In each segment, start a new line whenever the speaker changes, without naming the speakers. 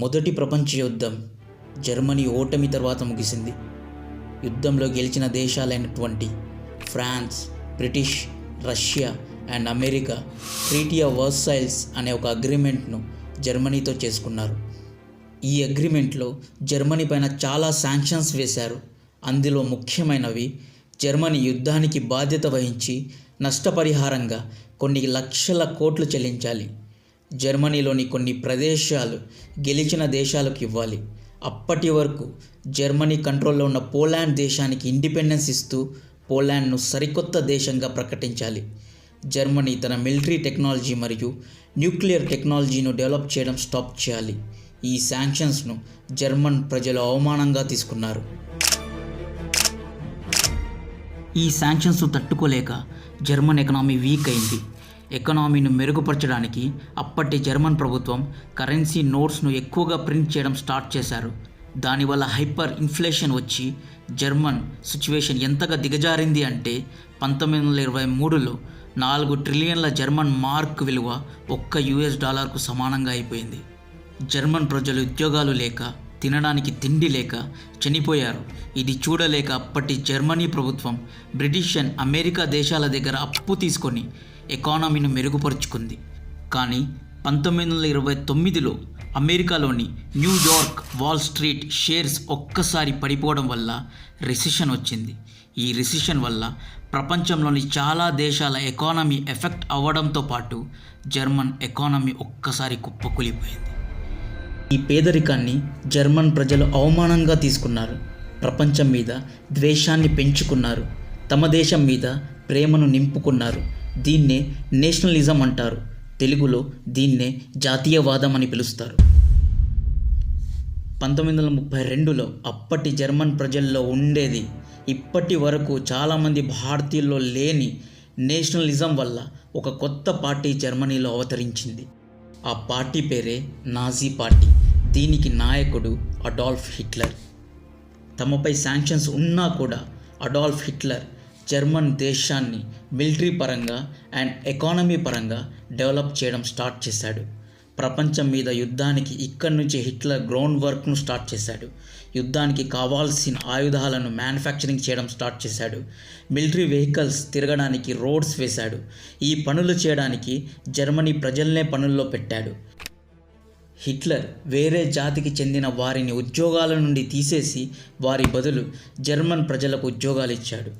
మొదటి ప్రపంచ యుద్ధం జర్మనీ ఓటమి తర్వాత ముగిసింది. యుద్ధంలో గెలిచిన దేశాలైనటువంటి France, British, Russia and America treaty of Versailles అనే ఒక అగ్రిమెంట్ను జర్మనీతో చేసుకున్నారు. ఈ అగ్రిమెంట్లో జర్మనీ పైన చాలా శాంక్షన్స్ వేశారు. అందులో ముఖ్యమైనవి జర్మనీ యుద్ధానికి బాధ్యత వహించి నష్టపరిహారంగా కొన్ని లక్షల కోట్లు చెల్లించాలి. జర్మనీలోని కొన్ని ప్రదేశాలు గెలిచిన దేశాలకు ఇవ్వాలి. అప్పటి వరకు జర్మనీ కంట్రోల్లో ఉన్న పోలాండ్ దేశానికి ఇండిపెండెన్స్ ఇస్తూ పోలాండ్ను సరికొత్త దేశంగా ప్రకటించాలి. జర్మనీ తన మిలిటరీ టెక్నాలజీ మరియు న్యూక్లియర్ టెక్నాలజీను డెవలప్ చేయడం స్టాప్ చేయాలి. ఈ శాంక్షన్స్ను జర్మన్ ప్రజలు అవమానంగా తీసుకున్నారు. ఈ శాంక్షన్స్ తట్టుకోలేక జర్మన్ ఎకనామీ వీక్ అయింది. ఎకనామీని మెరుగుపరచడానికి అప్పటి జర్మన్ ప్రభుత్వం కరెన్సీ నోట్స్ను ఎక్కువగా ప్రింట్ చేయడం స్టార్ట్ చేశారు. దానివల్ల హైపర్ ఇన్ఫ్లేషన్ వచ్చి జర్మన్ సిచ్యువేషన్ ఎంతగా దిగజారింది అంటే 1923లో 4 ట్రిలియన్ల జర్మన్ మార్క్ విలువ $1 సమానంగా అయిపోయింది. జర్మన్ ప్రజలు ఉద్యోగాలు లేక, తినడానికి తిండి లేక చనిపోయారు. ఇది చూడలేక అప్పటి జర్మనీ ప్రభుత్వం బ్రిటిష్ అండ్ అమెరికా దేశాల దగ్గర అప్పు తీసుకొని ఎకానమీని మెరుగుపరుచుకుంది. కానీ 1929లో అమెరికాలోని న్యూయార్క్ వాల్ స్ట్రీట్ షేర్స్ ఒక్కసారి పడిపోవడం వల్ల రిసెషన్ వచ్చింది. ఈ రిసెషన్ వల్ల ప్రపంచంలోని చాలా దేశాల ఎకానమీ ఎఫెక్ట్ అవ్వడంతో పాటు జర్మన్ ఎకానమీ ఒక్కసారి కుప్పకూలిపోయింది. ఈ పేదరికాన్ని జర్మన్ ప్రజలు అవమానంగా తీసుకున్నారు. ప్రపంచం మీద ద్వేషాన్ని పెంచుకున్నారు. తమ దేశం మీద ప్రేమను నింపుకున్నారు. దీన్నే నేషనలిజం అంటారు. తెలుగులో దీన్నే జాతీయవాదం అని పిలుస్తారు. 1932లో అప్పటి జర్మన్ ప్రజల్లో ఉండేది ఇప్పటి వరకు చాలామంది భారతీయుల్లో లేని నేషనలిజం వల్ల ఒక కొత్త పార్టీ జర్మనీలో అవతరించింది. ఆ పార్టీ పేరే నాజీ పార్టీ. దీనికి నాయకుడు అడాల్ఫ్ హిట్లర్. తమపై శాంక్షన్స్ ఉన్నా కూడా అడాల్ఫ్ హిట్లర్ జర్మన్ దేశాన్ని మిలిటరీ పరంగా అండ్ ఎకానమీ పరంగా డెవలప్ చేయడం స్టార్ట్ చేశాడు. ప్రపంచం మీద యుద్ధానికి ఇక్కడి నుంచి హిట్లర్ గ్రౌండ్ వర్క్ను స్టార్ట్ చేశాడు. యుద్ధానికి కావాల్సిన ఆయుధాలను మ్యానుఫ్యాక్చరింగ్ చేయడం స్టార్ట్ చేశాడు. మిలిటరీ వెహికల్స్ తిరగడానికి రోడ్స్ వేశాడు. ఈ పనులు చేయడానికి జర్మనీ ప్రజల్నే పనుల్లో పెట్టాడు. హిట్లర్ వేరే జాతికి చెందిన వారిని ఉద్యోగాల నుండి తీసేసి వారి బదులు జర్మన్ ప్రజలకు ఉద్యోగాలు ఇచ్చాడు.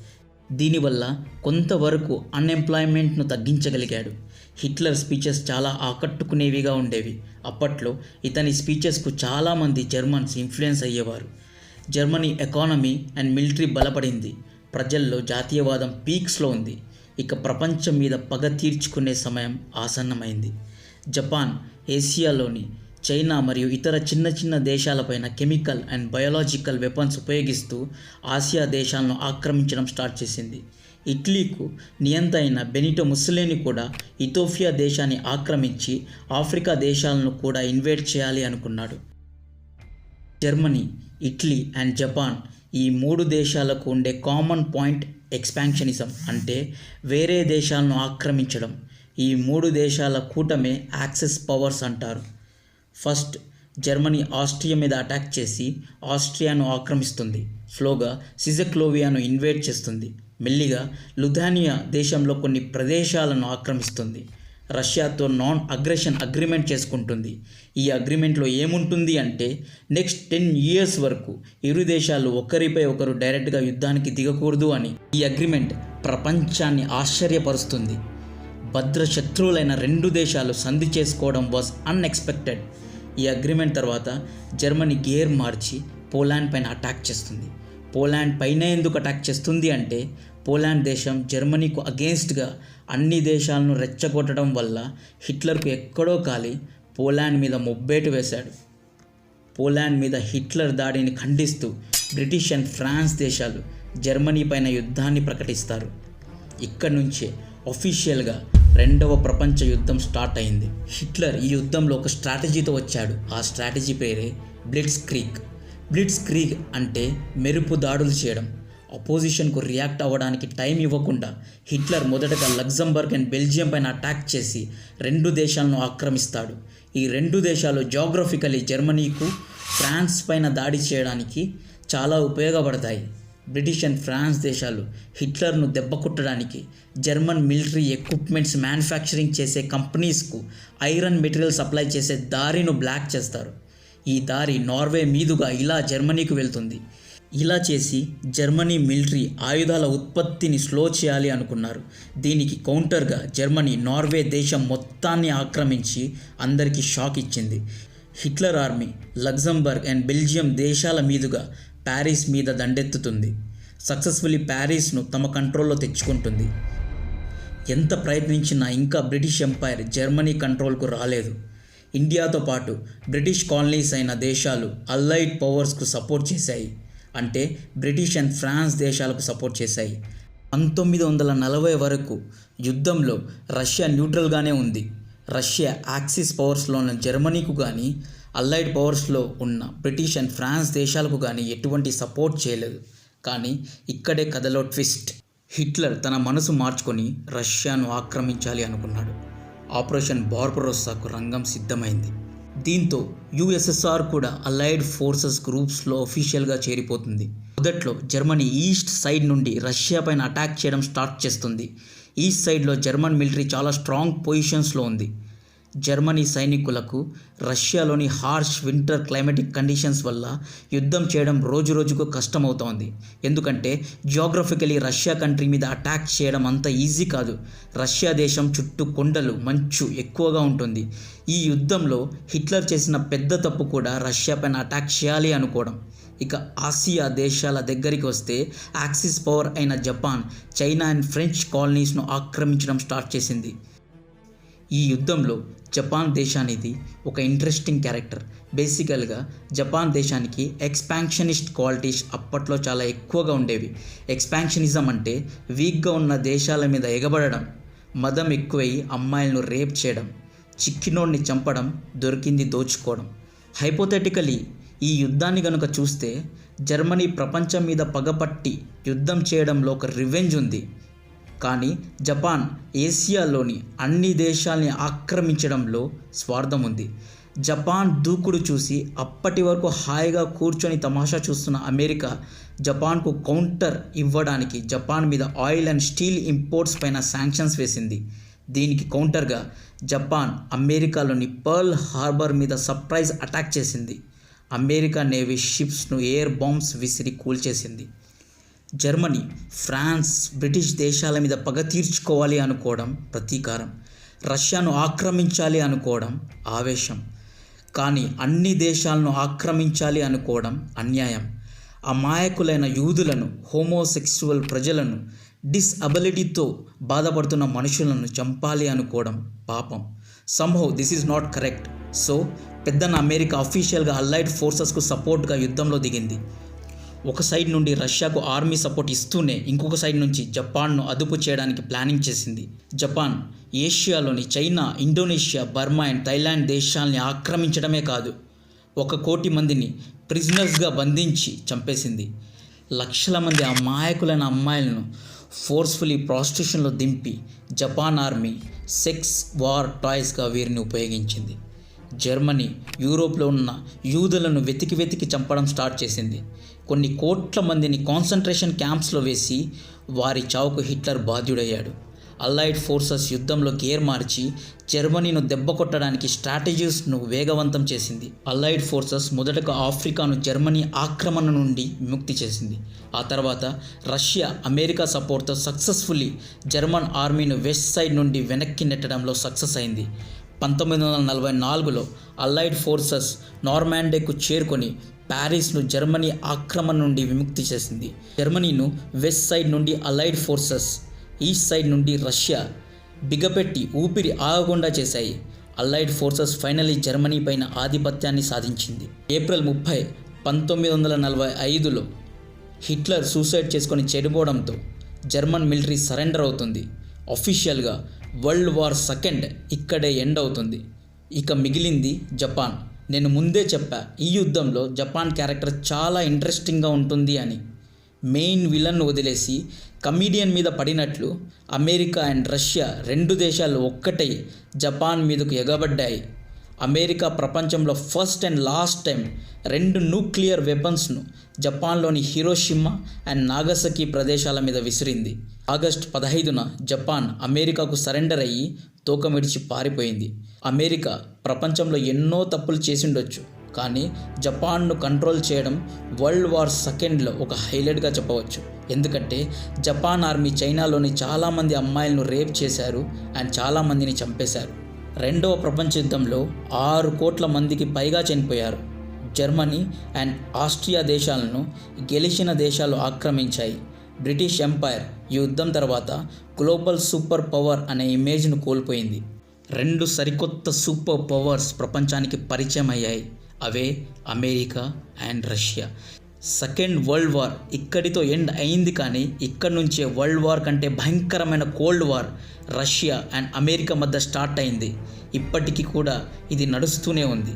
దీనివల్ల కొంతవరకు అన్ఎంప్లాయ్మెంట్ను తగ్గించగలిగాడు. హిట్లర్ స్పీచెస్ చాలా ఆకట్టుకునేవిగా ఉండేవి. అప్పట్లో ఇతని స్పీచెస్కు చాలామంది జర్మన్స్ ఇన్ఫ్లుయెన్స్ అయ్యేవారు. జర్మనీ ఎకానమీ అండ్ మిలిటరీ బలపడింది. ప్రజల్లో జాతీయవాదం పీక్స్లో ఉంది. ఇక ప్రపంచం మీద పగ తీర్చుకునే సమయం ఆసన్నమైంది. జపాన్ ఏసియాలోని చైనా మరియు ఇతర చిన్న చిన్న దేశాలపైన కెమికల్ అండ్ బయోలాజికల్ వెపన్స్ ఉపయోగిస్తూ ఆసియా దేశాలను ఆక్రమించడం స్టార్ట్ చేసింది. ఇటలీకు నియంత అయిన బెనిటో ముస్సోలినీ కూడా ఇథియోపియా దేశాన్ని ఆక్రమించి ఆఫ్రికా దేశాలను కూడా ఇన్వేడ్ చేయాలి అనుకున్నాడు. జర్మనీ, ఇటలీ అండ్ జపాన్ ఈ 3 దేశాలకు ఉండే కామన్ పాయింట్ ఎక్స్పాన్షనిజం, అంటే వేరే దేశాలను ఆక్రమించడం. ఈ 3 దేశాల కూటమే యాక్సెస్ పవర్స్ అంటారు. ఫస్ట్ జర్మనీ ఆస్ట్రియా మీద అటాక్ చేసి ఆస్ట్రియాను ఆక్రమిస్తుంది. స్లోగా సిజెక్లోవియాను ఇన్వేడ్ చేస్తుంది. మెల్లిగా లుథానియా దేశంలో కొన్ని ప్రదేశాలను ఆక్రమిస్తుంది. రష్యాతో నాన్ అగ్రెషన్ అగ్రిమెంట్ చేసుకుంటుంది. ఈ అగ్రిమెంట్లో ఏముంటుంది అంటే నెక్స్ట్ 10 years వరకు ఇరు దేశాలు ఒకరిపై ఒకరు డైరెక్ట్గా యుద్ధానికి దిగకూడదు అని. ఈ అగ్రిమెంట్ ప్రపంచాన్ని ఆశ్చర్యపరుస్తుంది. భద్ర శత్రువులైన 2 దేశాలు సంధి చేసుకోవడం వాజ్ అన్ఎక్స్పెక్టెడ్. ఈ అగ్రిమెంట్ తర్వాత జర్మనీ గేర్ మార్చి పోలాండ్ పైన అటాక్ చేస్తుంది. పోలాండ్ పైన ఎందుకు అటాక్ చేస్తుంది అంటే పోలాండ్ దేశం జర్మనీకు అగెన్స్ట్గా అన్ని దేశాలను రెచ్చగొట్టడం వల్ల హిట్లర్కు ఎక్కడో కాలి పోలాండ్ మీద మొబ్బేటు వేశాడు. పోలాండ్ మీద హిట్లర్ దాడిని ఖండిస్తూ బ్రిటిష్ అండ్ ఫ్రాన్స్ దేశాలు జర్మనీ పైన యుద్ధాన్ని ప్రకటిస్తారు. ఇక్కడి నుంచే అఫీషియల్గా 2వ ప్రపంచ యుద్ధం స్టార్ట్ అయింది. హిట్లర్ ఈ యుద్ధంలో ఒక స్ట్రాటజీతో వచ్చాడు. ఆ స్ట్రాటజీ పేరే బ్లిట్జ్ క్రీగ్. బ్లిట్జ్ క్రీగ్ అంటే మెరుపు దాడులు చేయడం. అపోజిషన్కు రియాక్ట్ అవ్వడానికి టైం ఇవ్వకుండా హిట్లర్ మొదటగా లగ్జంబర్గ్ అండ్ బెల్జియం పైన అటాక్ చేసి 2 దేశాలను ఆక్రమిస్తాడు. ఈ 2 దేశాలు జాగ్రఫికలీ జర్మనీకు ఫ్రాన్స్ పైన దాడి చేయడానికి చాలా ఉపయోగపడతాయి. బ్రిటిష్ అండ్ ఫ్రాన్స్ దేశాలు హిట్లర్ను దెబ్బకొట్టడానికి జర్మన్ మిలిటరీ ఎక్విప్మెంట్స్ మ్యానుఫ్యాక్చరింగ్ చేసే కంపెనీస్కు ఐరన్ మెటీరియల్ సప్లై చేసే దారిను బ్లాక్ చేస్తారు. ఈ దారి నార్వే మీదుగా ఇలా జర్మనీకి వెళ్తుంది. ఇలా చేసి జర్మనీ మిలిటరీ ఆయుధాల ఉత్పత్తిని స్లో చేయాలి అనుకున్నారు. దీనికి కౌంటర్గా జర్మనీ నార్వే దేశం మొత్తాన్ని ఆక్రమించి అందరికీ షాక్ ఇచ్చింది. Hitler army Luxembourg and Belgium దేశాల మీదుగా ప్యారిస్ మీద దండెత్తుతుంది. సక్సెస్ఫుల్లీ ప్యారిస్ను తమ కంట్రోల్లో తెచ్చుకుంటుంది. ఎంత ప్రయత్నించినా ఇంకా బ్రిటిష్ ఎంపైర్ జర్మనీ కంట్రోల్కు రాలేదు. ఇండియాతో పాటు బ్రిటిష్ కాలనీస్ అయిన దేశాలు అల్లైడ్ పవర్స్కు సపోర్ట్ చేశాయి. అంటే బ్రిటిష్ అండ్ ఫ్రాన్స్ దేశాలకు సపోర్ట్ చేశాయి. 1940 వరకు యుద్ధంలో రష్యా న్యూట్రల్గానే ఉంది. రష్యా యాక్సిస్ పవర్స్లో ఉన్న జర్మనీకు కానీ అల్లైడ్ పవర్స్లో ఉన్న బ్రిటిష్ అండ్ ఫ్రాన్స్ దేశాలకు కానీ ఎటువంటి సపోర్ట్ చేయలేదు. కానీ ఇక్కడే కథలో ట్విస్ట్. హిట్లర్ తన మనసు మార్చుకొని రష్యాను ఆక్రమించాలి అనుకున్నాడు. ఆపరేషన్ బార్బరోసాకు రంగం సిద్ధమైంది. దీంతో యుఎస్ఎస్ఆర్ కూడా అలైడ్ ఫోర్సెస్ గ్రూప్స్లో అఫీషియల్గా చేరిపోతుంది. మొదట్లో జర్మనీ ఈస్ట్ సైడ్ నుండి రష్యా పైన అటాక్ చేయడం స్టార్ట్ చేస్తుంది. ఈస్ట్ సైడ్లో జర్మన్ మిలిటరీ చాలా స్ట్రాంగ్ పొజిషన్స్లో ఉంది. జర్మనీ సైనికులకు రష్యాలోని హార్ష్ వింటర్ క్లైమాటిక్ కండిషన్స్ వల్ల యుద్ధం చేయడం రోజు రోజుకు కష్టమవుతోంది. ఎందుకంటే జియోగ్రఫికలీ రష్యా కంట్రీ మీద అటాక్ చేయడం అంత ఈజీ కాదు. రష్యా దేశం చుట్టూ కొండలు, మంచు ఎక్కువగా ఉంటుంది. ఈ యుద్ధంలో హిట్లర్ చేసిన పెద్ద తప్పు కూడా రష్యా పైన అటాక్ చేయాలి అనుకోవడం. ఇక ఆసియా దేశాల దగ్గరికి వస్తే యాక్సిస్ పవర్ అయిన జపాన్, చైనా అండ్ ఫ్రెంచ్ కాలనీస్ను ఆక్రమించడం స్టార్ట్ చేసింది. ఈ యుద్ధంలో జపాన్ దేశానిది ఒక ఇంట్రెస్టింగ్ క్యారెక్టర్. బేసికల్గా జపాన్ దేశానికి ఎక్స్పాన్షనిస్ట్ క్వాలిటీస్ అప్పట్లో చాలా ఎక్కువగా ఉండేవి. ఎక్స్పాన్షనిజం అంటే వీక్గా ఉన్న దేశాల మీద ఎగబడడం, మదం ఎక్కువై అమ్మాయిలను రేప్ చేయడం, చిక్కినోడిని చంపడం, దొరికింది దోచుకోవడం. హైపోథెటికలీ ఈ యుద్ధాన్ని కనుక చూస్తే జర్మనీ ప్రపంచం మీద పగపట్టి యుద్ధం చేయడంలో ఒక రివెంజ్ ఉంది. కానీ జపాన్ ఏసియాలోని అన్ని దేశాల్ని ఆక్రమించడంలో స్వార్థం ఉంది. జపాన్ దూకుడు చూసి అప్పటి వరకు హాయిగా కూర్చొని తమాషా చూస్తున్న అమెరికా జపాన్కు కౌంటర్ ఇవ్వడానికి జపాన్ మీద ఆయిల్ అండ్ స్టీల్ ఇంపోర్ట్స్ పైన శాంక్షన్స్ వేసింది. దీనికి కౌంటర్గా జపాన్ అమెరికాలోని పర్ల్ హార్బర్ మీద సర్ప్రైజ్ అటాక్ చేసింది. అమెరికా నేవీ షిప్స్ను ఎయిర్ బాంబ్స్ విసిరి కూల్చేసింది. జర్మనీ, ఫ్రాన్స్, బ్రిటిష్ దేశాల మీద పగ తీర్చుకోవాలి అనుకోవడం ప్రతీకారం. రష్యాను ఆక్రమించాలి అనుకోవడం ఆవేశం. కానీ అన్ని దేశాలను ఆక్రమించాలి అనుకోవడం అన్యాయం. అమాయకులైన యూదులను, హోమోసెక్సువల్ ప్రజలను, డిసబిలిటీతో బాధపడుతున్న మనుషులను చంపాలి అనుకోవడం పాపం. Somehow this is not correct. So Peddana America అఫీషియల్గా అల్లైడ్ ఫోర్సెస్కు సపోర్ట్గా యుద్ధంలో దిగింది. ఒక సైడ్ నుండి రష్యాకు ఆర్మీ సపోర్ట్ ఇస్తూనే ఇంకొక సైడ్ నుంచి జపాన్ను అదుపు చేయడానికి ప్లానింగ్ చేసింది. జపాన్ ఏషియాలోని China, Indonesia, Burma and Thailand దేశాల్ని ఆక్రమించడమే కాదు, 1 కోటి మందిని ప్రిజనర్స్గా బంధించి చంపేసింది. లక్షల మంది అమాయకులైన అమ్మాయిలను ఫోర్స్ఫుల్లీ ప్రాస్టిట్యూషన్లో దింపి జపాన్ ఆర్మీ సెక్స్ వార్ టాయ్స్గా వీరిని ఉపయోగించింది. జర్మనీ యూరోప్లో ఉన్న యూదులను వెతికి చంపడం స్టార్ట్ చేసింది. కొన్ని కోట్ల మందిని కాన్సన్ట్రేషన్ క్యాంప్స్లో వేసి వారి చావుకు హిట్లర్ బాధ్యుడయ్యాడు. అల్లైడ్ ఫోర్సెస్ యుద్ధంలో గేర్ మార్చి జర్మనీను దెబ్బకొట్టడానికి స్ట్రాటజీస్ను వేగవంతం చేసింది. అల్లైడ్ ఫోర్సెస్ మొదటగా ఆఫ్రికాను జర్మనీ ఆక్రమణ నుండి విముక్తి చేసింది. ఆ తర్వాత రష్యా, అమెరికా సపోర్ట్తో సక్సెస్ఫుల్లీ జర్మన్ ఆర్మీను వెస్ట్ సైడ్ నుండి వెనక్కి నెట్టడంలో సక్సెస్ అయింది. 1944లో అల్లైడ్ ఫోర్సెస్ నార్మాండేకు చేరుకొని ప్యారిస్ను జర్మనీ ఆక్రమణ నుండి విముక్తి చేసింది. జర్మనీను వెస్ట్ సైడ్ నుండి అల్లైడ్ ఫోర్సెస్, ఈస్ట్ సైడ్ నుండి రష్యా బిగపెట్టి ఊపిరి ఆగకుండా చేశాయి. అల్లైడ్ ఫోర్సెస్ ఫైనలీ జర్మనీ పైన ఆధిపత్యాన్ని సాధించింది. ఏప్రిల్ 30, 1945లో హిట్లర్ సూసైడ్ చేసుకొని చెడిపోవడంతో జర్మన్ మిలిటరీ సరెండర్ అవుతుంది. అఫీషియల్గా వరల్డ్ వార్ II ఇక్కడే ఎండ్ అవుతుంది. ఇక మిగిలింది జపాన్. నేను ముందే చెప్పా ఈ యుద్ధంలో జపాన్ క్యారెక్టర్ చాలా ఇంట్రెస్టింగ్గా ఉంటుంది అని. మెయిన్ విలన్ వదిలేసి కమీడియన్ మీద పడినట్లు అమెరికా అండ్ రష్యా రెండు దేశాలు ఒక్కటై జపాన్ మీదకు ఎగబడ్డాయి. అమెరికా ప్రపంచంలో first and last time 2 nuclear వెపన్స్ను జపాన్లోని హిరోషిమా అండ్ నాగసకి ప్రదేశాల మీద విసిరింది. ఆగస్టు 15న జపాన్ అమెరికాకు సరెండర్ అయ్యి తోకమిడిచి పారిపోయింది. అమెరికా ప్రపంచంలో ఎన్నో తప్పులు చేసిండొచ్చు, కానీ జపాన్ను కంట్రోల్ చేయడం వరల్డ్ వార్ సెకండ్లో ఒక హైలైట్గా చెప్పవచ్చు. ఎందుకంటే జపాన్ ఆర్మీ చైనాలోని చాలామంది అమ్మాయిలను రేప్ చేశారు అండ్ చాలామందిని చంపేశారు. రెండవ ప్రపంచ యుద్ధంలో 6 కోట్ల మందికి పైగా చనిపోయారు. జర్మనీ అండ్ ఆస్ట్రియా దేశాలను గెలిచిన దేశాలు ఆక్రమించాయి. బ్రిటిష్ ఎంపైర్ ఈ యుద్ధం తర్వాత గ్లోబల్ సూపర్ పవర్ అనే ఇమేజ్ను కోల్పోయింది. 2 సరికొత్త సూపర్ పవర్స్ ప్రపంచానికి పరిచయం అయ్యాయి. అవే America and Russia. Second world war ఇక్కడితో ఎండ్ అయింది, కానీ ఇక్కడి నుంచే వరల్డ్ వార్ కంటే భయంకరమైన cold war Russia and America మధ్య స్టార్ట్ అయింది. ఇప్పటికీ కూడా ఇది నడుస్తూనే ఉంది.